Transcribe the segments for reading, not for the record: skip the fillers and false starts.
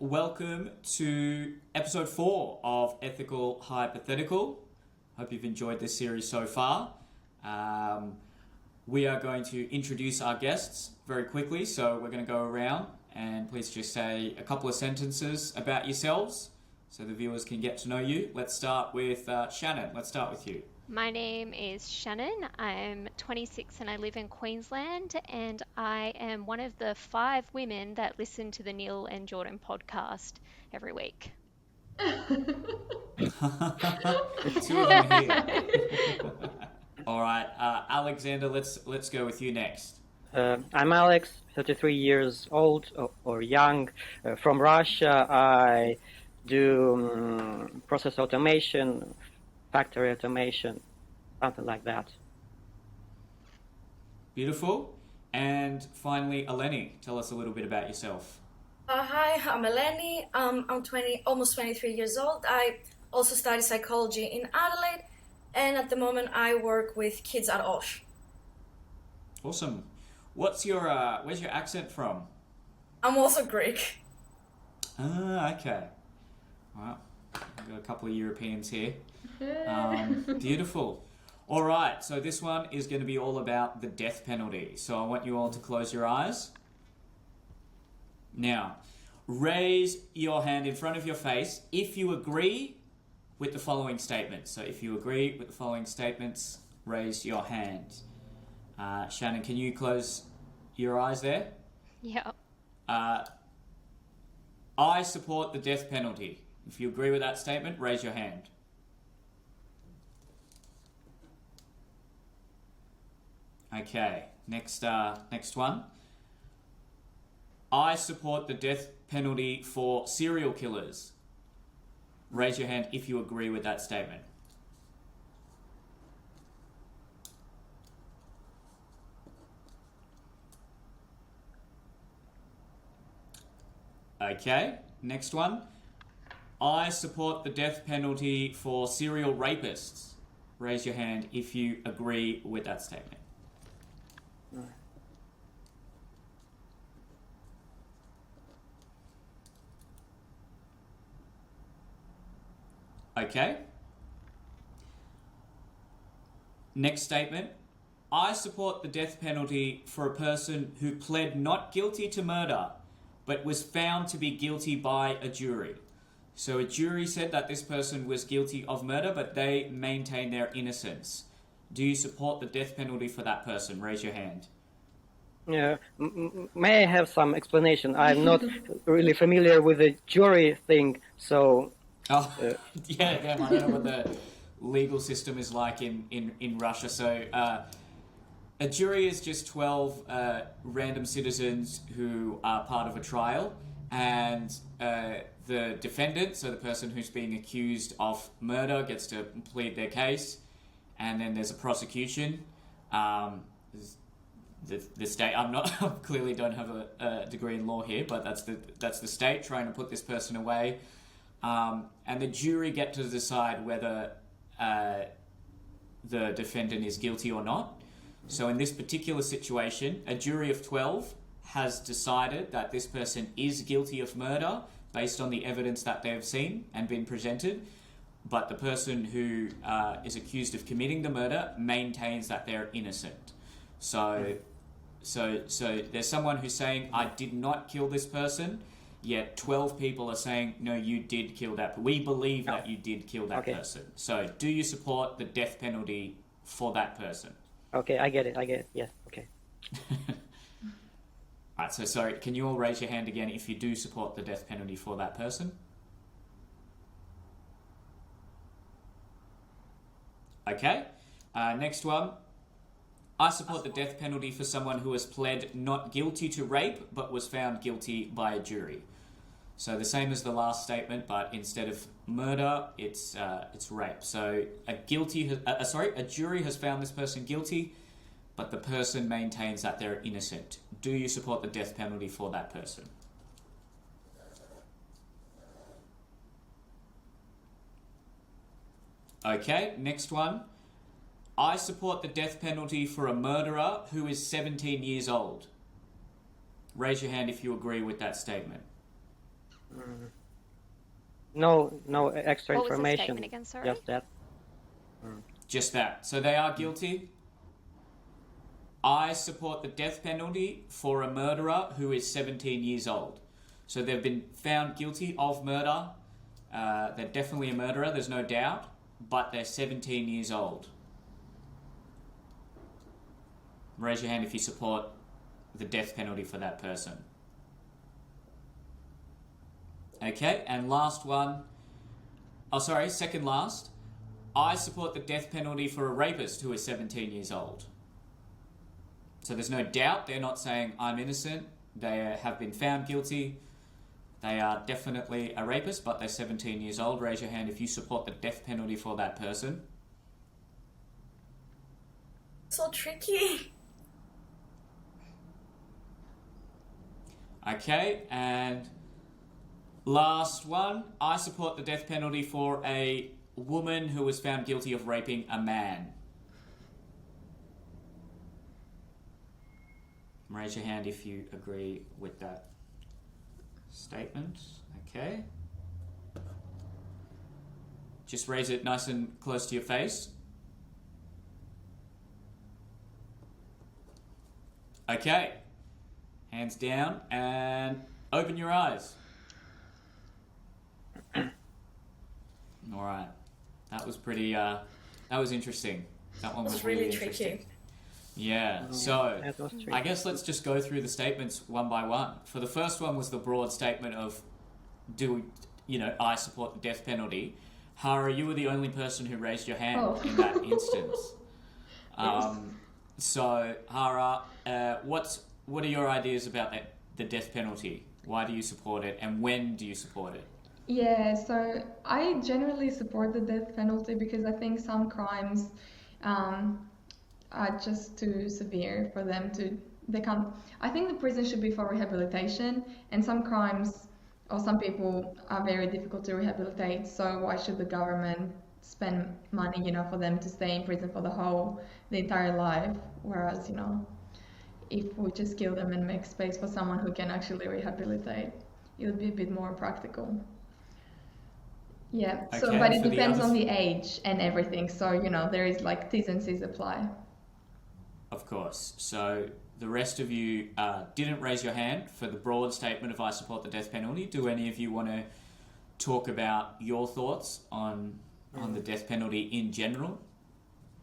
Welcome to episode 4 of Ethical Hypothetical. Hope you've enjoyed this series so far. We are going to introduce our guests very quickly, so we're going to go around and please just say a couple of sentences about yourselves so the viewers can get to know you. Let's start with Shannon. Let's start with you. My name is Shannon. I'm 26 and I live in Queensland, and I am one of the 5 women that listen to the Neil and Jordan podcast every week. Two of them here. All right, Alexander, let's go with you next. I'm Alex, 33 years old or young, from Russia. I do process automation, factory automation, something like that. Beautiful. And finally, Eleni, tell us a little bit about yourself. Hi, I'm Eleni. I'm almost 23 years old. I also study psychology in Adelaide, and at the moment I work with kids at OSH. Awesome. Where's your accent from? I'm also Greek. Okay. Well, we've got a couple of Europeans here. Beautiful. All right, so this one is going to be all about the death penalty. So I want you all to close your eyes. Now, raise your hand in front of your face if you agree with the following statements. So if you agree with the following statements, raise your hand. Shannon, can you close your eyes there? Yep. I support the death penalty. If you agree with that statement, raise your hand. Okay, next one. I support the death penalty for serial killers. Raise your hand if you agree with that statement. Okay, next one. I support the death penalty for serial rapists. Raise your hand if you agree with that statement. Okay. Next statement. I support the death penalty for a person who pled not guilty to murder, but was found to be guilty by a jury. So a jury said that this person was guilty of murder, but they maintain their innocence. Do you support the death penalty for that person? Raise your hand. May I have some explanation? I'm not really familiar with the jury thing, so... Oh, yeah, I don't know what the legal system is like in Russia. So a jury is just 12 random citizens who are part of a trial, and the defendant, so the person who's being accused of murder, gets to plead their case, and then there's a prosecution. The state, I clearly don't have a degree in law here, but that's the state trying to put this person away. And the jury get to decide whether the defendant is guilty or not. So in this particular situation, a jury of 12 has decided that this person is guilty of murder based on the evidence that they have seen and been presented, but the person who is accused of committing the murder maintains that they're innocent. So there's someone who's saying, I did not kill this person, yet 12 people are saying, no, you did kill that. We believe that you did kill that person. So do you support the death penalty for that person? Okay, I get it. Yes, okay. Alright, so sorry, can you all raise your hand again if you do support the death penalty for that person? Okay, next one. I support the death penalty for someone who has pled not guilty to rape, but was found guilty by a jury. So the same as the last statement, but instead of murder, it's rape. So a jury has found this person guilty, but the person maintains that they're innocent. Do you support the death penalty for that person? Okay, next one. I support the death penalty for a murderer who is 17 years old. Raise your hand if you agree with that statement. No extra What was the information. statement again, sorry? Just that. Just that. So they are guilty. I support the death penalty for a murderer who is 17 years old. So they've been found guilty of murder. They're definitely a murderer, there's no doubt, but they're 17 years old. Raise your hand if you support the death penalty for that person. Okay, and last one. Oh, sorry, second last. I support the death penalty for a rapist who is 17 years old. So there's no doubt, they're not saying I'm innocent, they have been found guilty, they are definitely a rapist, but they're 17 years old. Raise your hand if you support the death penalty for that person. So tricky. Okay, and last one. I support the death penalty for a woman who was found guilty of raping a man. Raise your hand if you agree with that statement. Okay. Just raise it nice and close to your face. Okay. Hands down and open your eyes. All right. That was pretty, that was interesting. That one was really interesting. Tricky. Yeah, so That was tricky. I guess let's just go through the statements one by one. For the first one was the broad statement of, I support the death penalty. Hara, you were the only person who raised your hand in that instance. So, Hara, what are your ideas about the death penalty? Why do you support it, and when do you support it? Yeah, so I generally support the death penalty because I think some crimes are just too severe for them to, I think the prison should be for rehabilitation, and some crimes or some people are very difficult to rehabilitate, so why should the government spend money, for them to stay in prison for the entire life, whereas, if we just kill them and make space for someone who can actually rehabilitate, it would be a bit more practical. Yeah, so Okay, but it for the depends other on the age and everything, so there is like T's and C's apply. Of course. So the rest of you didn't raise your hand for the broad statement of I support the death penalty. Do any of you want to talk about your thoughts on the death penalty in general?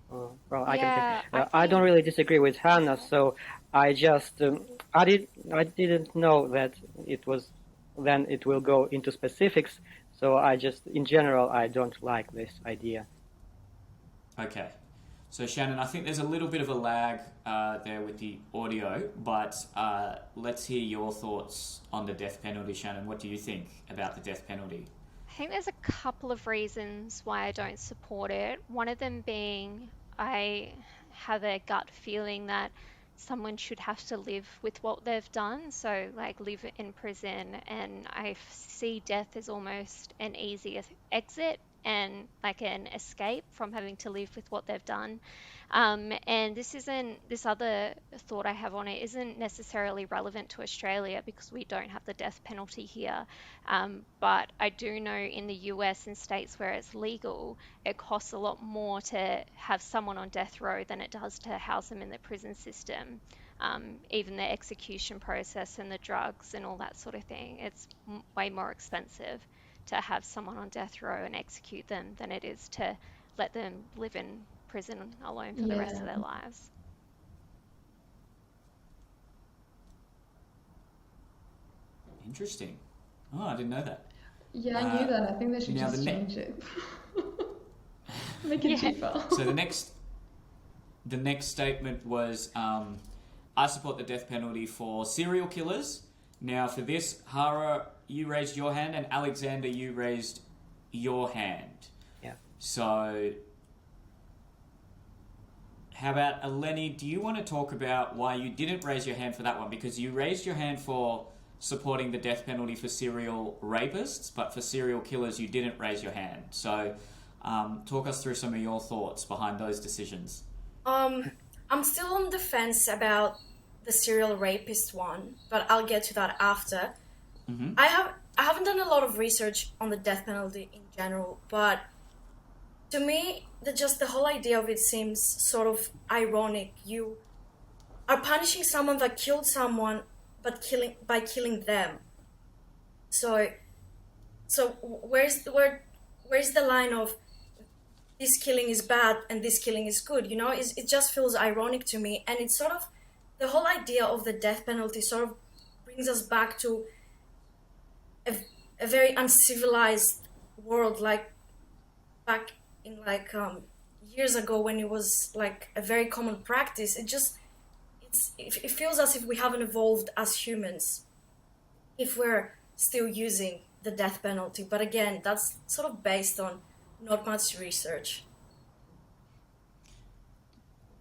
Well, I Yeah, can. I don't really disagree with Hannah. So I just I didn't know that it was. Then it will go into specifics. So I just, in general, I don't like this idea. Okay. So Shannon, I think there's a little bit of a lag there with the audio, but let's hear your thoughts on the death penalty, Shannon. What do you think about the death penalty? I think there's a couple of reasons why I don't support it. One of them being I have a gut feeling that someone should have to live with what they've done, so like live in prison, and I see death as almost an easy exit and like an escape from having to live with what they've done. And this other thought I have on it isn't necessarily relevant to Australia because we don't have the death penalty here. But I do know in the US and states where it's legal, it costs a lot more to have someone on death row than it does to house them in the prison system. Even the execution process and the drugs and all that sort of thing, it's way more expensive to have someone on death row and execute them than it is to let them live in prison alone for the rest of their lives. Interesting. Oh, I didn't know that. Yeah, I knew that. I think they should now just the change it. Make it cheaper. So the next statement was, I support the death penalty for serial killers. Now for this, Hara, you raised your hand, and Alexander, you raised your hand. Yeah. So how about Eleni, do you want to talk about why you didn't raise your hand for that one? Because you raised your hand for supporting the death penalty for serial rapists, but for serial killers you didn't raise your hand. So talk us through some of your thoughts behind those decisions. I'm still on the fence about the serial rapist one, but I'll get to that after. Mm-hmm. I have I haven't done a lot of research on the death penalty in general, but to me, the whole idea of it seems sort of ironic. You are punishing someone that killed someone, but killing them. So where's the line of this killing is bad and this killing is good? You know, it just feels ironic to me, and it's sort of the whole idea of the death penalty sort of brings us back to a very uncivilized world, like back in years ago when it was like a very common practice. It feels as if we haven't evolved as humans if we're still using the death penalty. But again, that's sort of based on not much research.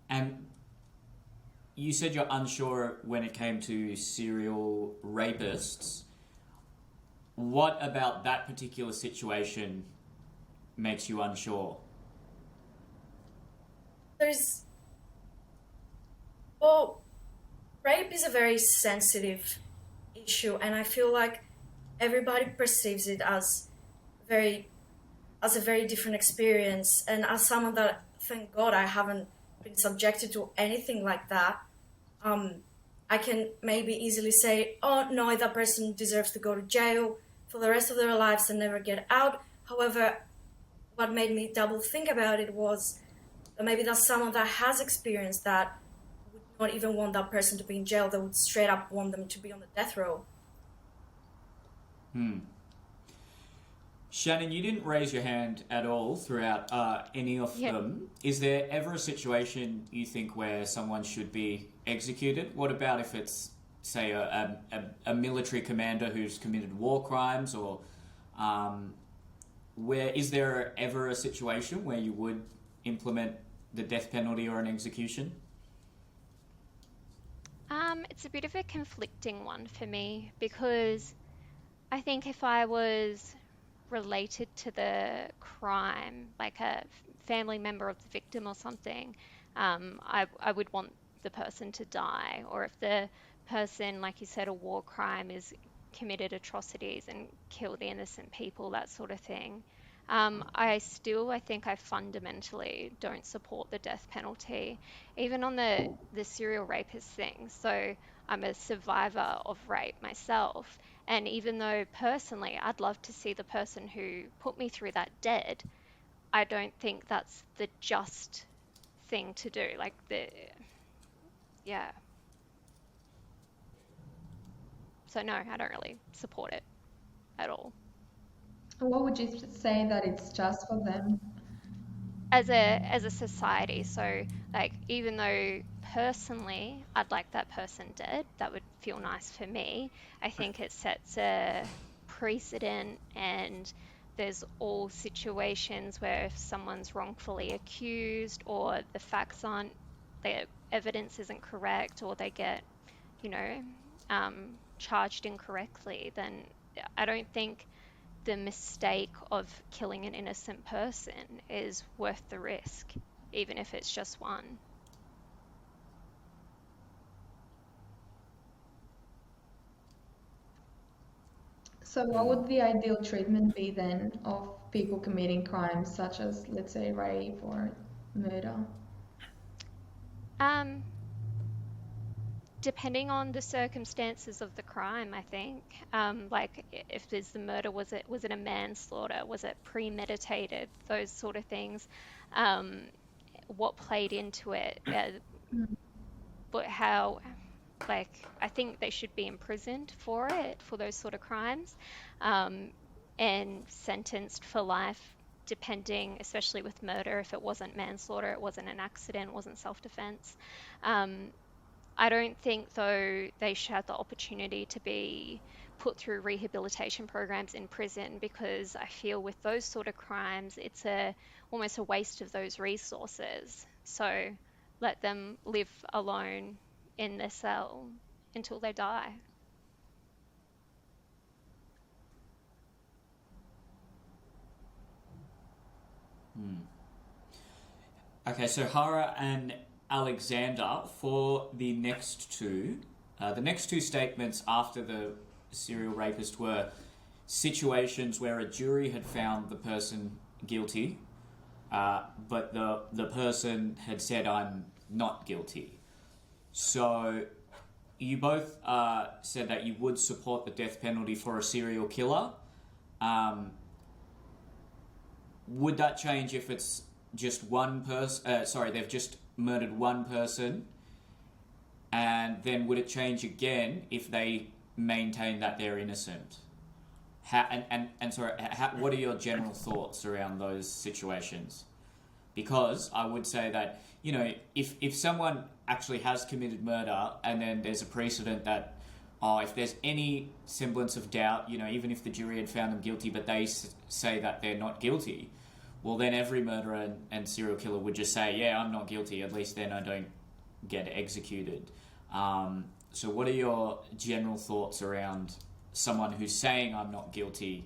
And you said you're unsure when it came to serial rapists. What about that particular situation makes you unsure? Rape is a very sensitive issue, and I feel like everybody perceives it as a very different experience. And as someone that, thank God, I haven't been subjected to anything like that, I can maybe easily say, oh no, that person deserves to go to jail for the rest of their lives and never get out. However, what made me double think about it was that maybe that's someone that has experienced that would not even want that person to be in jail. They would straight up want them to be on the death row. Shannon, you didn't raise your hand at all throughout any of them. Is there ever a situation you think where someone should be executed? What about if it's, say, a military commander who's committed war crimes, or is there ever a situation where you would implement the death penalty or an execution? It's a bit of a conflicting one for me, because I think if I was related to the crime, like a family member of the victim or something, I would want the person to die. Or if the person, like you said, a war crime, is committed atrocities and killed innocent people, that sort of thing. I think I fundamentally don't support the death penalty, even on the serial rapist thing. So I'm a survivor of rape myself. And even though personally I'd love to see the person who put me through that dead, I don't think that's the just thing to do. Yeah. So no, I don't really support it at all. What would you say that it's just for them? As a society. So like, even though personally I'd like that person dead, that would feel nice for me, I think it sets a precedent, and there's all situations where if someone's wrongfully accused, or the evidence isn't correct, or they get, charged incorrectly, then I don't think the mistake of killing an innocent person is worth the risk, even if it's just one. So what would the ideal treatment be then of people committing crimes such as, let's say, rape or murder? Depending on the circumstances of the crime, I think. Like, if there's the murder, was it a manslaughter? Was it premeditated? Those sort of things. What played into it? But how? Like, I think they should be imprisoned for those sort of crimes, and sentenced for life, depending, especially with murder, if it wasn't manslaughter, it wasn't an accident, it wasn't self-defense. I don't think, though, they should have the opportunity to be put through rehabilitation programs in prison, because I feel with those sort of crimes, it's almost a waste of those resources. So let them live alone in their cell until they die. Okay, so Hara and Alexander, for the next two statements after the serial rapist were, situations where a jury had found the person guilty, but the person had said, I'm not guilty. So you both said that you would support the death penalty for a serial killer. Would that change if it's just one person? They've just murdered one person, and then would it change again if they maintain that they're innocent? What are your general thoughts around those situations? Because I would say that, you know, if someone actually has committed murder and then there's a precedent that, if there's any semblance of doubt, you know, even if the jury had found them guilty, but they say that they're not guilty, well, then every murderer and serial killer would just say, yeah, I'm not guilty, at least then I don't get executed. So what are your general thoughts around someone who's saying I'm not guilty,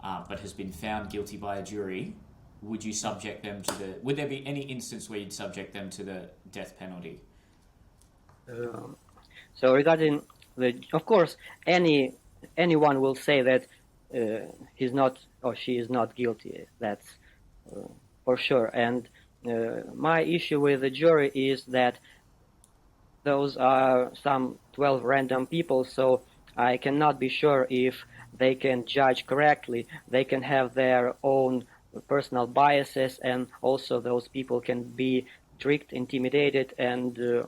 but has been found guilty by a jury? Would you subject them to would there be any instance where you'd subject them to the death penalty? So regarding of course, anyone will say that he's not or she is not guilty. That's for sure. And my issue with the jury is that those are some 12 random people, so I cannot be sure if they can judge correctly. They can have their own personal biases, and also those people can be tricked, intimidated, and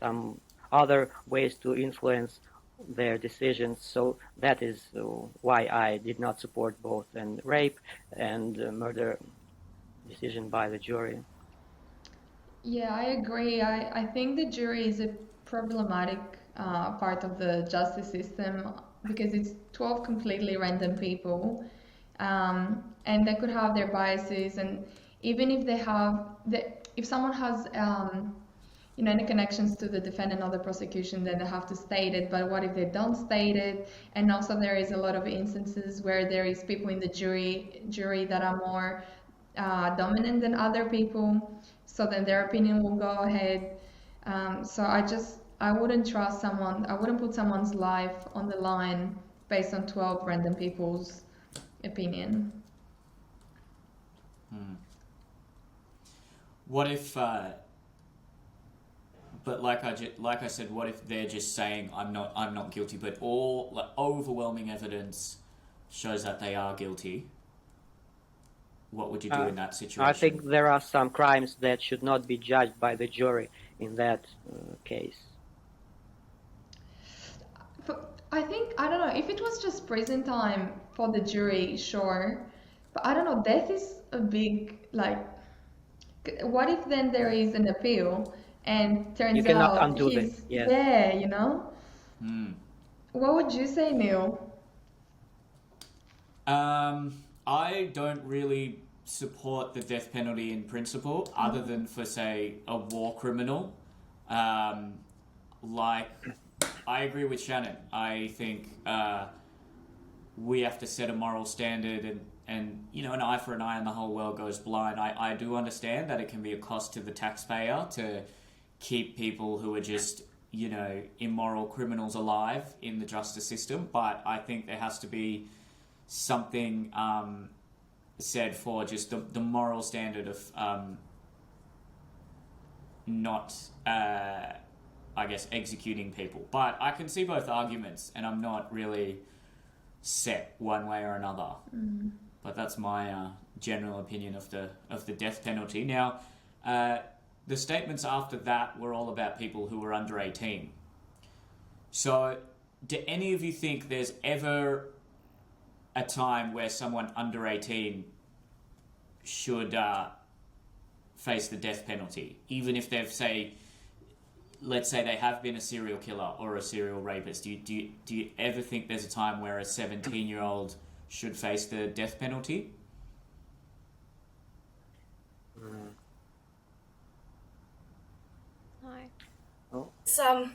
some other ways to influence their decisions. So that is why I did not support both and rape and murder decision by the jury. Yeah, I agree. I think the jury is a problematic part of the justice system because it's 12 completely random people, and they could have their biases, and even if if someone has any connections to the defendant or the prosecution, then they have to state it. But what if they don't state it? And also there is a lot of instances where there is people in the jury that are more dominant than other people, so then their opinion will go ahead. So I wouldn't trust someone. I wouldn't put someone's life on the line based on 12 random people's opinion. What if? But like I said, what if they're just saying I'm not guilty, but all overwhelming evidence shows that they are guilty? What would you do in that situation? I think there are some crimes that should not be judged by the jury in that case. But I don't know, if it was just prison time for the jury, sure. But I don't know, death is a big, what if then there is an appeal and turns You cannot out undo he's it, yes. there, you know? What would you say, Neil? I don't really support the death penalty in principle, other than for, say, a war criminal. I agree with Shannon. I think we have to set a moral standard, and you know, an eye for an eye and the whole world goes blind. I do understand that it can be a cost to the taxpayer to keep people who are just, you know, immoral criminals alive in the justice system, but I think there has to be something said for just the moral standard of not, I guess, executing people. But I can see both arguments, and I'm not really set one way or another. But that's my general opinion of the death penalty. Now, the statements after that were all about people who were under 18. So, do any of you think there's ever a time where someone under 18 should face the death penalty, even if they've, let's say they have been a serial killer or a serial rapist? Do you ever think there's a time where a 17-year-old should face the death penalty? No. So,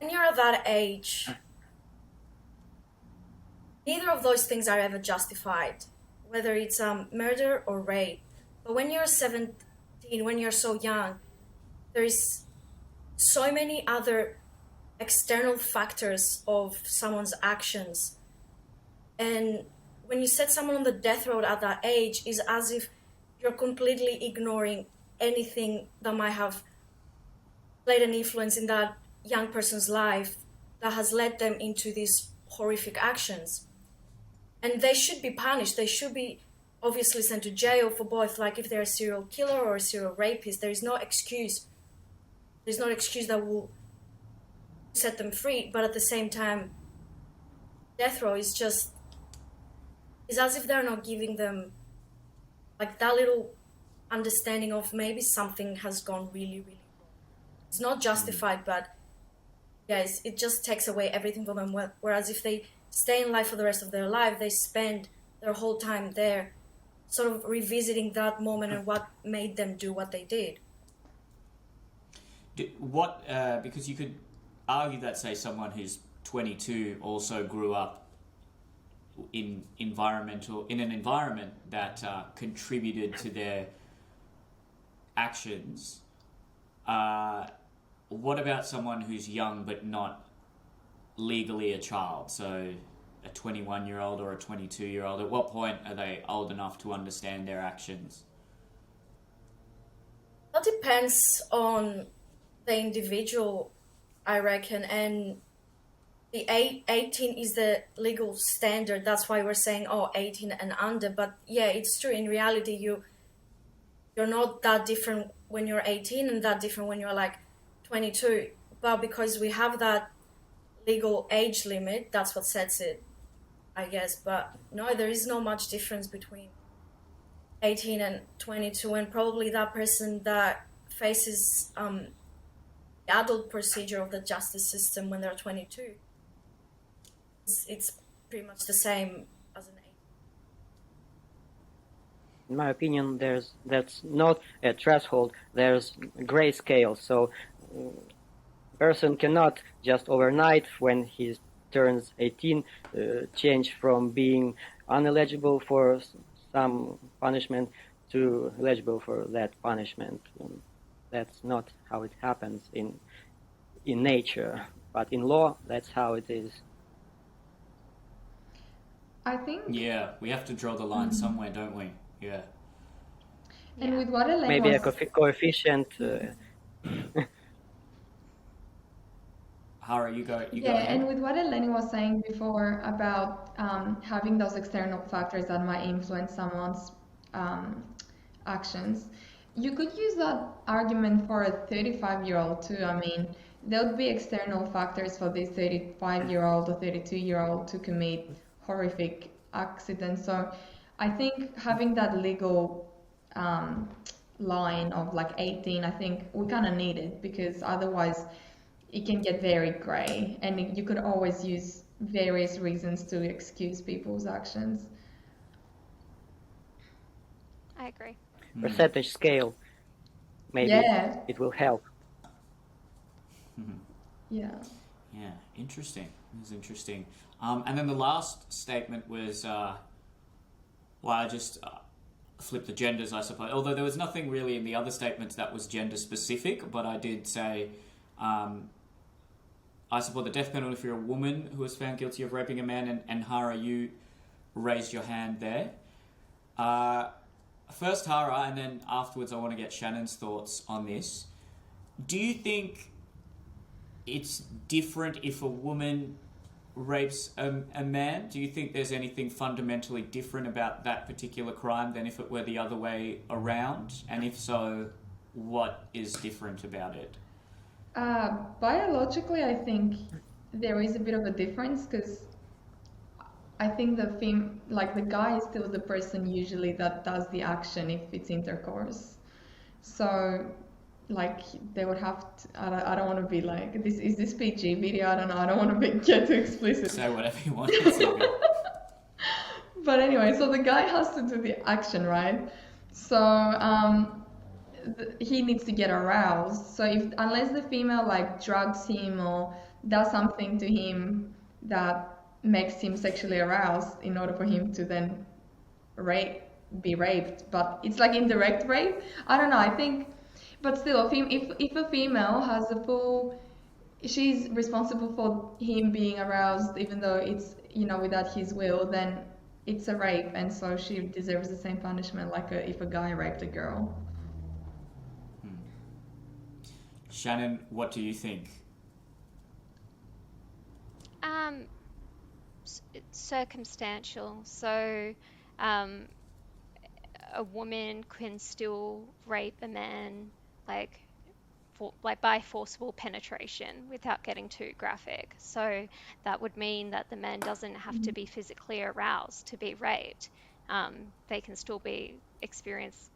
when you're at that age, neither of those things are ever justified, whether it's murder or rape. But when you're 17, when you're so young, there is so many other external factors of someone's actions. And when you set someone on the death row at that age, is as if you're completely ignoring anything that might have played an influence in that young person's life that has led them into these horrific actions. And they should be punished. They should be obviously sent to jail for both, like if they're a serial killer or a serial rapist. There is no excuse. There's no excuse that will set them free. But at the same time, death row is just, it's as if they're not giving them like that little understanding of maybe something has gone really, really wrong. It's not justified, but yes, it just takes away everything from them. Whereas if they stay in life for the rest of their life, they spend their whole time there sort of revisiting that moment and what made them do what they did. Because you could argue that, say, someone who's 22 also grew up in an environment that contributed to their actions. What about someone who's young but not legally a child? So a 21-year-old or a 22-year-old, at what point are they old enough to understand their actions? That depends on the individual, I reckon, and the 18 is the legal standard. That's why we're saying, 18 and under. But yeah, it's true. In reality, you're not that different when you're 18 and that different when you're like 22. But because we have that legal age limit, that's what sets it, I guess. But no, there is no much difference between 18 and 22, and probably that person that faces the adult procedure of the justice system when they're 22, it's pretty much the same as an 18. In my opinion, that's not a threshold. There's a gray scale. So person cannot just overnight, when he turns 18, change from being ineligible for some punishment to eligible for that punishment. That's not how it happens in nature, but in law, that's how it is. I think. Yeah, we have to draw the line somewhere, don't we? Yeah. And with what Elaine Maybe was... a coefficient. Hara, you go. Yeah, and with what Eleni was saying before about having those external factors that might influence someone's actions, you could use that argument for a 35-year-old too. I mean, there would be external factors for this 35-year-old or 32-year-old to commit horrific accidents. So I think having that legal line of like 18, I think we kind of need it, because otherwise it can get very grey, and you could always use various reasons to excuse people's actions. I agree. Percentage scale, maybe it will help. Yeah. Yeah, interesting. It was interesting. And then the last statement was, I just flipped the genders, I suppose. Although there was nothing really in the other statements that was gender specific, but I did say, I support the death penalty for a woman who was found guilty of raping a man, and Hara, you raised your hand there. First Hara, and then afterwards I want to get Shannon's thoughts on this. Do you think it's different if a woman rapes a man? Do you think there's anything fundamentally different about that particular crime than if it were the other way around? And if so, what is different about it? Biologically, I think there is a bit of a difference, because I think the guy is still the person usually that does the action if it's intercourse. So, like, they would have to, I don't want to be like, is this PG video? I don't know. I don't want to get too explicit. Say whatever you want. But anyway, so the guy has to do the action, right? So, he needs to get aroused. So unless the female like drugs him or does something to him that makes him sexually aroused in order for him to then be raped, but it's like indirect rape. I don't know. I think, but still, if a female has a full she's responsible for him being aroused, even though it's, without his will, then it's a rape, and so she deserves the same punishment like if a guy raped a girl. Shannon, what do you think? It's circumstantial. So, a woman can still rape a man, like by forcible penetration without getting too graphic. So that would mean that the man doesn't have to be physically aroused to be raped. They can still experience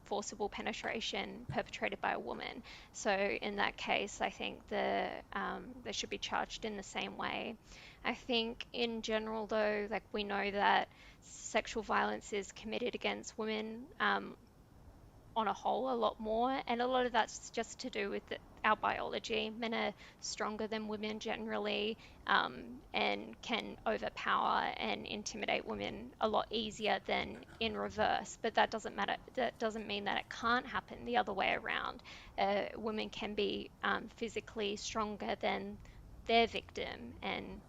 forcible penetration perpetrated by a woman. So in that case, I think they should be charged in the same way. I think in general, though, like we know that sexual violence is committed against women on a whole a lot more, and a lot of that's just to do with our biology. Men are stronger than women generally, and can overpower and intimidate women a lot easier than in reverse. But that doesn't matter. That doesn't mean that it can't happen the other way around. Women can be physically stronger than their victim, and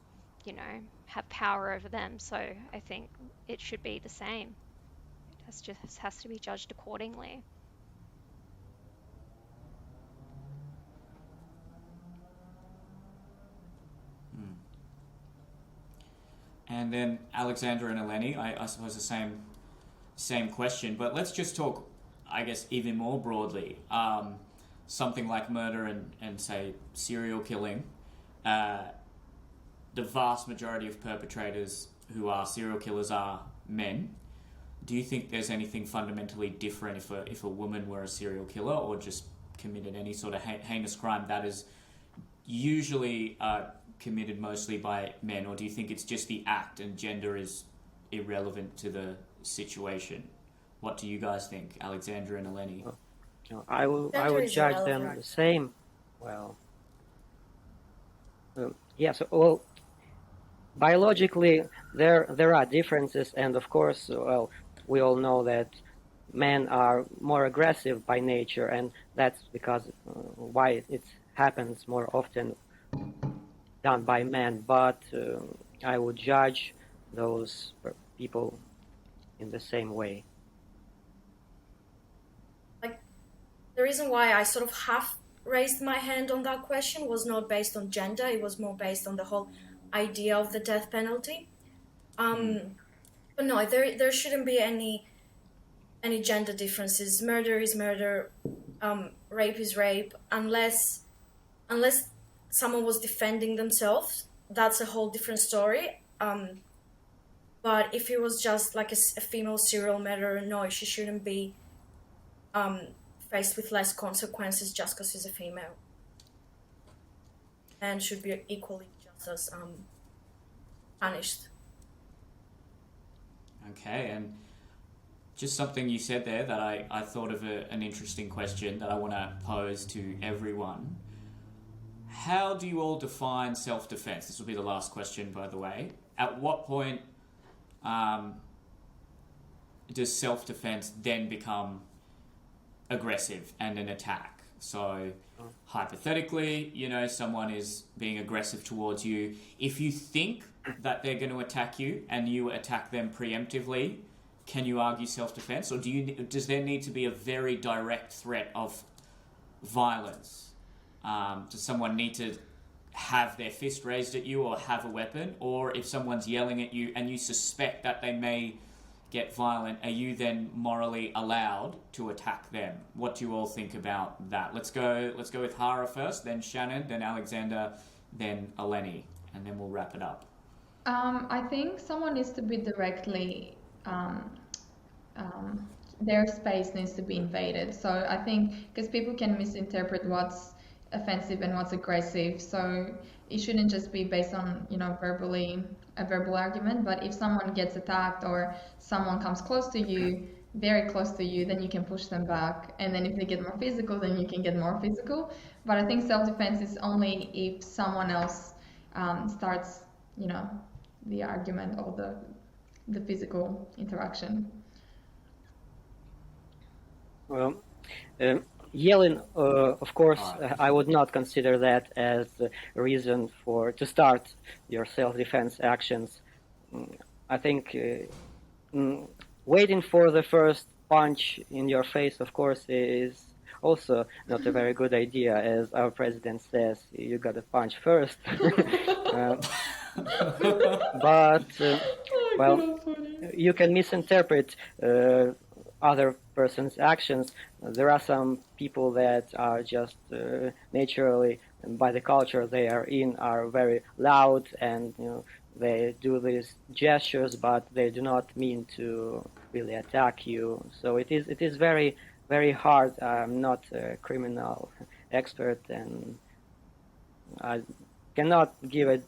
have power over them. So I think it should be the same. It just has to be judged accordingly. And then Alexandra and Eleni, I suppose the same question, but let's just talk, I guess, even more broadly. Something like murder and say serial killing. The vast majority of perpetrators who are serial killers are men. Do you think there's anything fundamentally different if a woman were a serial killer or just committed any sort of heinous crime that is usually committed mostly by men, or do you think it's just the act and gender is irrelevant to the situation? What do you guys think, Alexandra and Eleni? I would judge them the same. Well, yes. Well, biologically there are differences, and of course, well, we all know that men are more aggressive by nature, and that's because why it happens more often done by men. But I would judge those people in the same way. Like, the reason why I sort of half raised my hand on that question was not based on gender. It was more based on the whole idea of the death penalty. But no, there shouldn't be any gender differences. Murder is murder. Rape is rape. Unless someone was defending themselves, that's a whole different story. But if it was just like a female serial murderer, no, she shouldn't be faced with less consequences just because she's a female. And should be equally just as punished. Okay, and just something you said there that I thought of an interesting question that I want to pose to everyone. How do you all define self-defense? This will be the last question, by the way. At what point does self-defense then become aggressive and an attack? So hypothetically, someone is being aggressive towards you. If you think that they're going to attack you and you attack them preemptively, can you argue self-defense, or does there need to be a very direct threat of violence? Does someone need to have their fist raised at you or have a weapon? Or if someone's yelling at you and you suspect that they may get violent, are you then morally allowed to attack them? What do you all think about that? Let's go with Hara first, then Shannon, then Alexander, then Eleni, and then we'll wrap it up. I think someone needs to be directly, their space needs to be invaded. So I think, because people can misinterpret what's offensive and what's aggressive, so it shouldn't just be based on a verbal argument. But if someone gets attacked or someone comes close to you, very close to you, then you can push them back, and then if they get more physical, then you can get more physical. But I think self-defense is only if someone else starts the argument or the physical interaction. Well, Yelling, of course, All right. I would not consider that as a reason to start your self-defense actions. I think waiting for the first punch in your face, of course, is also not a very good idea. As our president says, you got to punch first. But well, you can misinterpret other person's actions. There are some people that are just naturally, and by the culture they are in, are very loud, and they do these gestures, but they do not mean to really attack you. So it is very, very hard. I'm not a criminal expert, and I cannot give a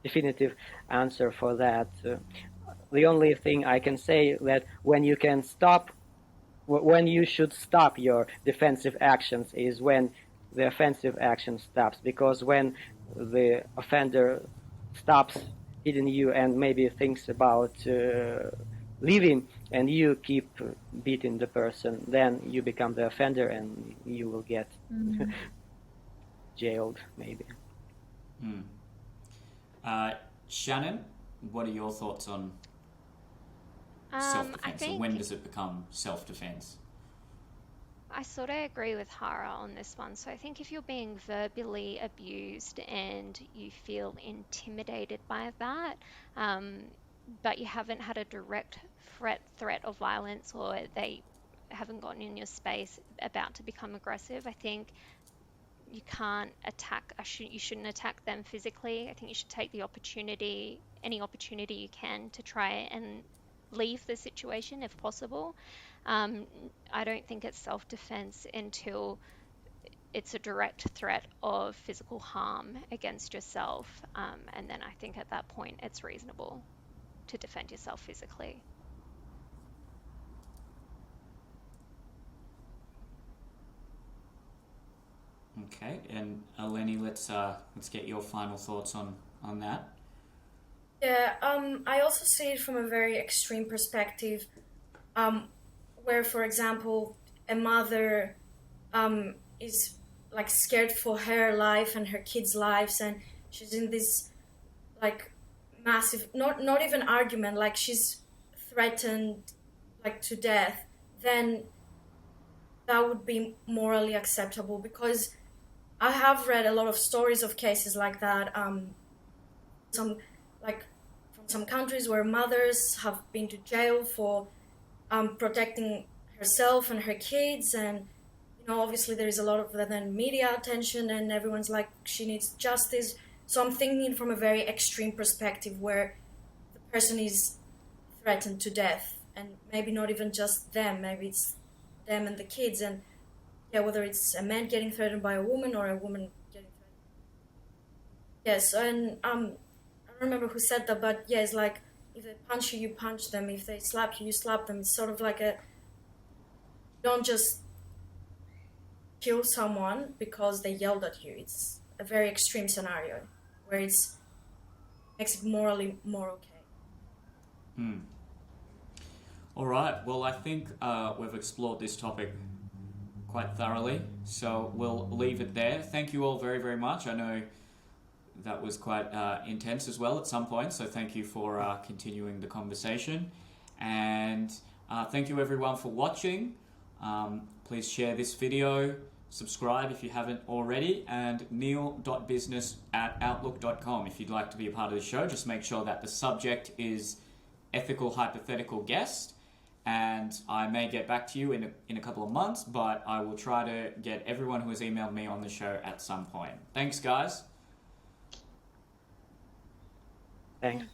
definitive answer for that. The only thing I can say that when you should stop your defensive actions is when the offensive action stops, because when the offender stops hitting you and maybe thinks about leaving and you keep beating the person, then you become the offender and you will get jailed maybe. Shannon, what are your thoughts on I self-defense, or when think does it become self-defense? I sort of agree with Hara on this one. So I think if you're being verbally abused and you feel intimidated by that, but you haven't had a direct threat of violence, or they haven't gotten in your space about to become aggressive, I think you can't you shouldn't attack them physically. I think you should take the opportunity, any opportunity you can, to try and leave the situation if possible. I don't think it's self-defense until it's a direct threat of physical harm against yourself. And then I think at that point it's reasonable to defend yourself physically. Okay, and Eleni, let's get your final thoughts on that. Yeah, I also see it from a very extreme perspective, where, for example, a mother is like scared for her life and her kids' lives, and she's in this like massive, not even argument, like she's threatened like to death. Then that would be morally acceptable, because I have read a lot of stories of cases like that. Some like from some countries where mothers have been to jail for protecting herself and her kids, and obviously there is a lot of then media attention, and everyone's like, she needs justice. So I'm thinking from a very extreme perspective, where the person is threatened to death, and maybe not even just them, maybe it's them and the kids, and yeah, whether it's a man getting threatened by a woman or a woman getting threatened. Yes, and I don't remember who said that, but yeah, it's like, if they punch you, you punch them. If they slap you, you slap them. It's sort of like don't just kill someone because they yelled at you. It's a very extreme scenario where it's makes it morally more okay. All right, well, I think we've explored this topic quite thoroughly, so we'll leave it there. Thank you all very, very much. I know that was quite intense as well at some point, so thank you for continuing the conversation. And thank you everyone for watching. Please share this video, subscribe if you haven't already, and neil.business@outlook.com if you'd like to be a part of the show. Just make sure that the subject is ethical hypothetical guest, and I may get back to you in a couple of months, but I will try to get everyone who has emailed me on the show at some point. Thanks, guys. Thanks.